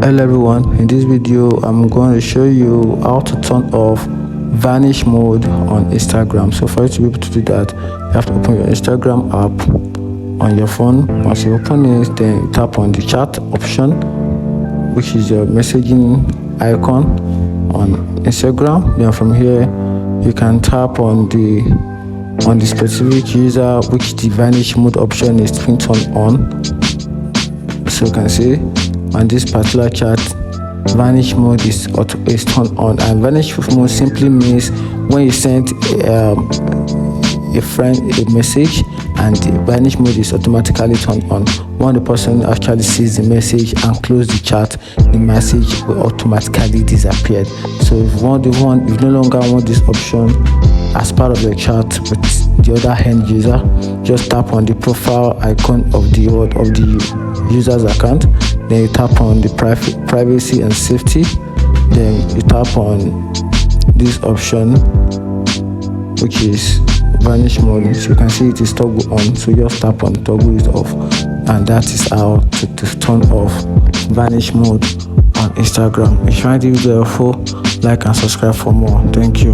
Hello everyone, in this video I'm going to show you how to turn off vanish mode on Instagram. So for you to be able to do that, you have to open your Instagram app on your phone. Once you open it, then you tap on the chat option, which is your messaging icon on Instagram. Then from here you can tap on the specific user which the vanish mode option is being turned on. So you can see on this particular chat, vanish mode is turned on, and vanish mode simply means when you send a friend a message and the vanish mode is automatically turned on. When the person actually sees the message and close the chat, the message will automatically disappear. So if you no longer want this option as part of your chat with the other end user, just tap on the profile icon of the user's account, then you tap on the privacy and safety, then you tap on this option which is vanish mode. So you can see it is toggle on, so just tap on toggle it off, and that is how to turn off vanish mode on Instagram. If you find the video helpful, like and subscribe for more. Thank you.